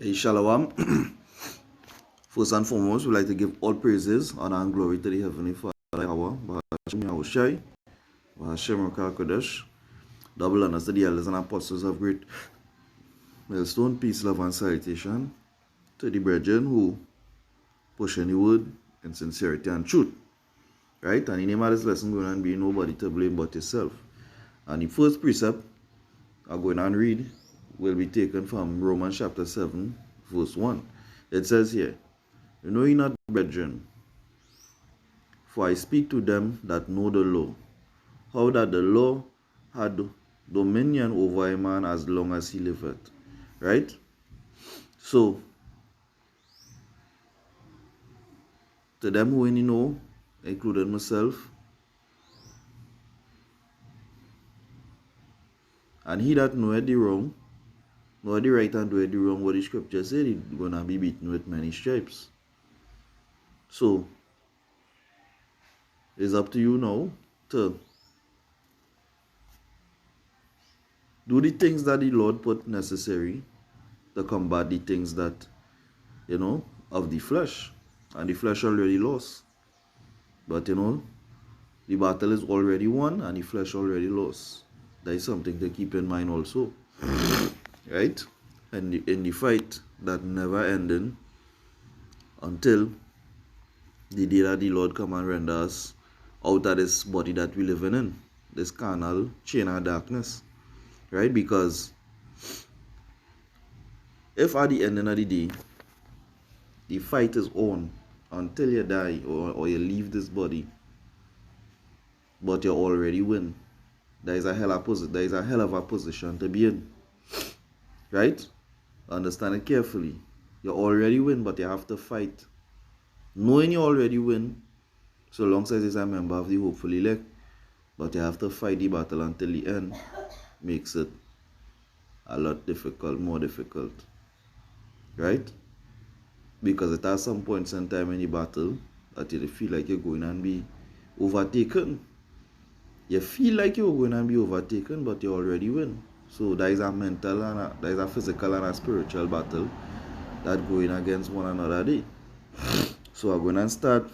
Hey, Shalom. First and foremost, we'd like to give all praises, honor, and glory to the Heavenly Father, Yahweh, Bahashem Yahushai, Bahashem Rakal Kodesh, double honors to the elders and apostles of great millstone, peace, love, and salutation to the brethren who push any word in sincerity and truth. Right? And the name of this lesson going to be nobody to blame but yourself. And the first precept I'm going to read will be taken from Romans chapter 7, verse 1. It says here, "Know ye not, brethren, for I speak to them that know the law, how that the law had dominion over a man as long as he liveth." Right? So, to them who only know, including myself, and he that knoweth the wrong, knoweth the right and doeth the wrong, what the scripture said, he's going to be beaten with many stripes. So, it's up to you now to do the things that the Lord put necessary to combat the things that, of the flesh. And the flesh already lost. But, the battle is already won and the flesh already lost. That is something to keep in mind also. Right? And in the fight that never ending until the day that the Lord come and render us out of this body that we live in, this carnal chain of darkness. Right? Because if at the ending of the day, the fight is on until you die or you leave this body, but you already win, there is a hell of a position to be in. Right? Understand it carefully. You already win, but you have to fight. Knowing you already win, so long as you're a member of the hopeful elect, but you have to fight the battle until the end, makes it a lot more difficult. Right? Because it has some points in time in the battle that you feel like you're going and be overtaken. You feel like you're going and be overtaken, but you already win. So there is a mental and there is a physical and a spiritual battle that going against one another day. So I'm going to start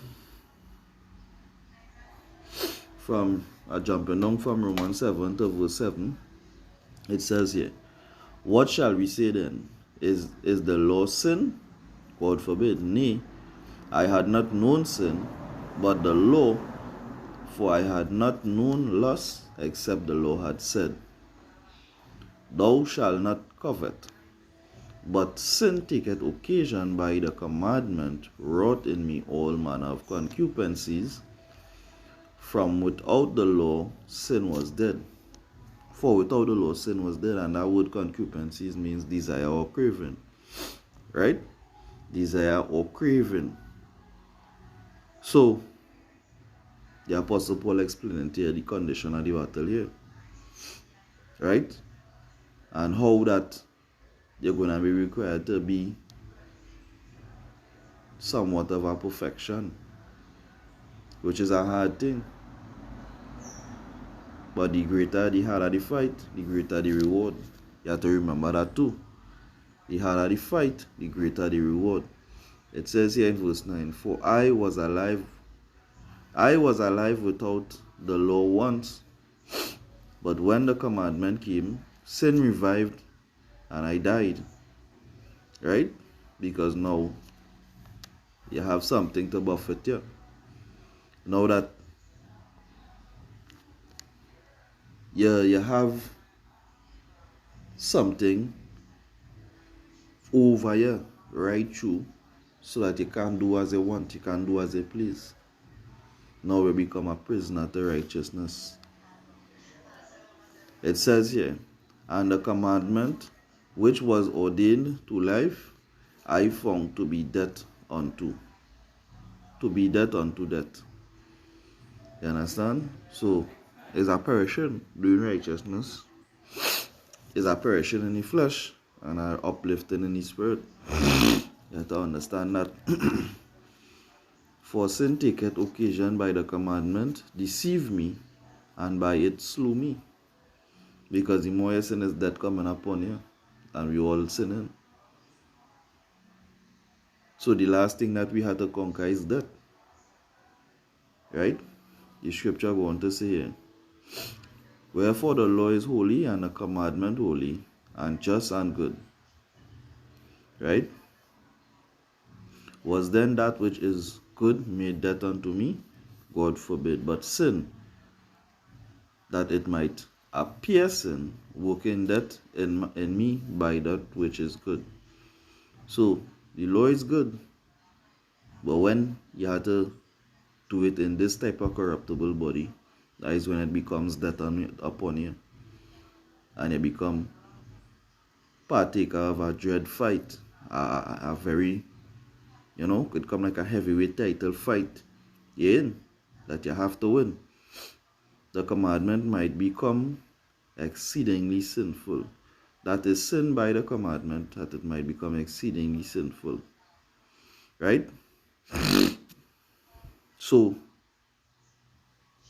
from jumping down from Romans 7 to verse 7. It says here, "What shall we say then? Is the law sin? God forbid. Nay, I had not known sin, but the law, for I had not known lust, except the law had said, Thou shalt not covet. But sin taketh occasion by the commandment, wrought in me all manner of concupiscences. From without the law, sin was dead." For without the law, sin was dead. And that word concupiscences means desire or craving. Right? Desire or craving. So, the Apostle Paul explained here the condition of the battle here. Right? And how that you're going to be required to be somewhat of a perfection, which is a hard thing. But the harder the fight, the greater the reward. You have to remember that too. The harder the fight, the greater the reward. It says here in verse 9, "For I was alive without the law once, but when the commandment came, sin revived and I died." Right? Because now you have something to buffet you. Now that you have something over you right through, so that you can't do as you want, you can't do as you please. Now we become a prisoner to righteousness. It says here, "And the commandment which was ordained to life, I found to be death unto death." You understand? So it's a perishing doing righteousness, is a perishing in the flesh and an uplifting in the spirit. You have to understand that. "For sin taketh occasion by the commandment, deceived me, and by it slew me." Because the more you sin is death coming upon you, and we all sinning. So the last thing that we had to conquer is death. Right? The scripture go on to say here, wherefore the law is holy and the commandment holy and just and good. Right? Was then that which is good made death unto me? God forbid. But sin, that it might appear sin, working death in me by that which is good. So the law is good, but when you have to do it in this type of corruptible body, that is when it becomes death upon you, and you become partaker of a dread fight, a very, it come like a heavyweight title fight, that you have to win. The commandment might become exceedingly sinful. That is sin by the commandment, that it might become exceedingly sinful. Right? So,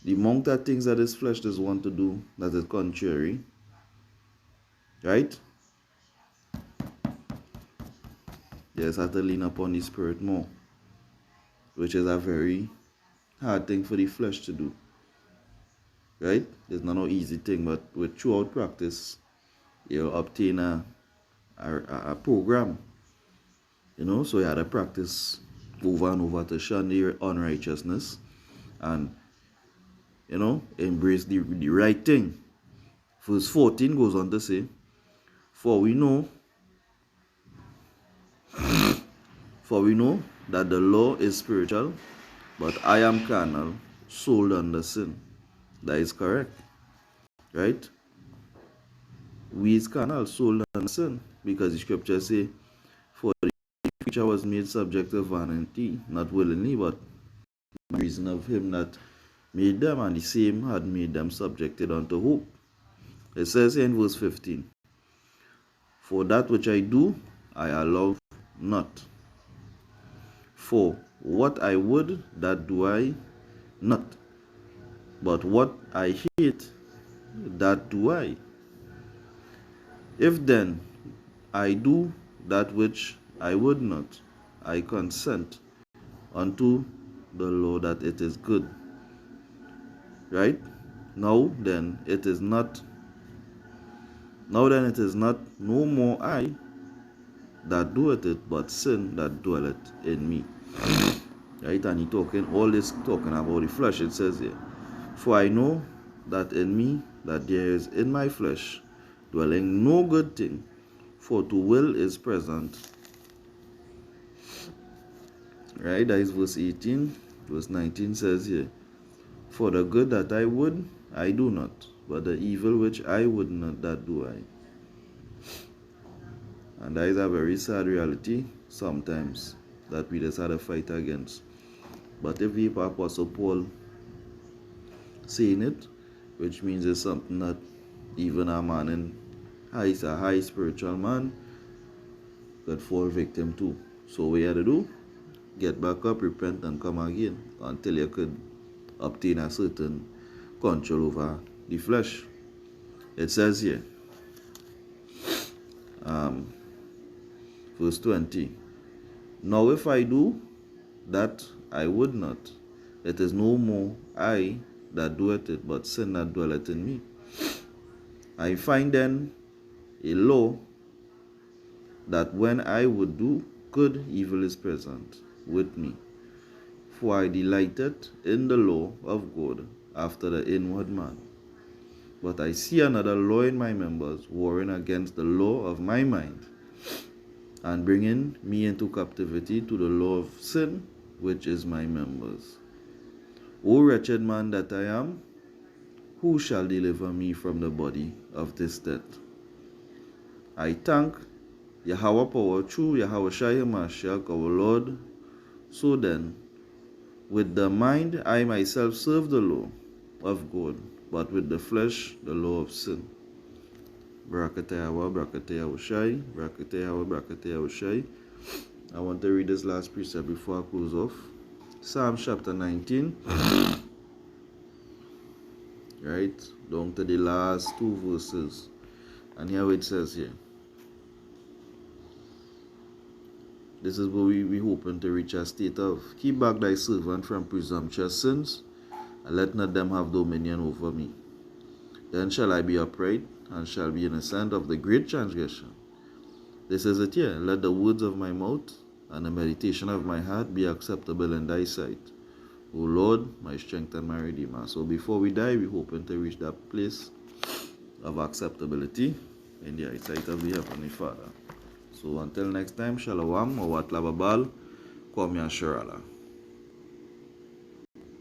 the monk that thinks that his flesh does want to do, that is contrary. Right? Yes, have to lean upon the spirit more, which is a very hard thing for the flesh to do. Right? It's not no easy thing, but with throughout practice, you obtain a program. So you had to practice over and over to shun the unrighteousness and, embrace the right thing. Verse 14 goes on to say, For we know that the law is spiritual, but I am carnal, sold under sin. That is correct. Right? We is carnal, sold under sin, because the scripture say, for the creature was made subject to vanity, not willingly, but by reason of him that made them, and the same had made them subjected unto hope. It says here in verse 15, For that which I do, I allow not. For what I would, that do I not. But what I hate, that do I. If then I do that which I would not, I consent unto the law that it is good. Right? Now then it is not no more I that doeth it, but sin that dwelleth in me. Right? And he talking about the flesh. It says here, For I know that in me, that there is in my flesh dwelling no good thing, for to will is present. Right? That is verse 18. Verse 19 says here, For the good that I would, I do not, but the evil which I would not, that do I. And that is a very sad reality sometimes that we just had to fight against. But if the Apostle Paul saying it, which means it's something that even a man in a high spiritual man could fall victim to. So what you have to do? Get back up, repent, and come again until you could obtain a certain control over the flesh. It says here, verse 20, Now if I do that I would not, it is no more I that doeth it, but sin that dwelleth in me. I find then a law, that when I would do good, evil is present with me. For I delighted in the law of God after the inward man. But I see another law in my members, warring against the law of my mind, and bringing me into captivity to the law of sin, which is my members. O wretched man that I am, who shall deliver me from the body of this death? I thank Yahweh power through Yahweh Shai Mashiach our Lord. So then, with the mind I myself serve the law of God, but with the flesh the law of sin. Brakatayawa Shai, Brakatayawa Shai. I want to read this last precept before I close off. Psalm chapter 19. Right? Down to the last two verses. And here it says here. This is where we hoping to reach a state of, keep back thy servant from presumptuous sins, and let not them have dominion over me. Then shall I be upright, and shall be innocent of the great transgression. This is it here. Let the words of my mouth and the meditation of my heart be acceptable in thy sight, O Lord, my strength and my redeemer. So before we die, we hoping to reach that place of acceptability in the eyesight of the Heavenly Father. So until next time, Shalom, or Wat Lababal, Kwame Asherala.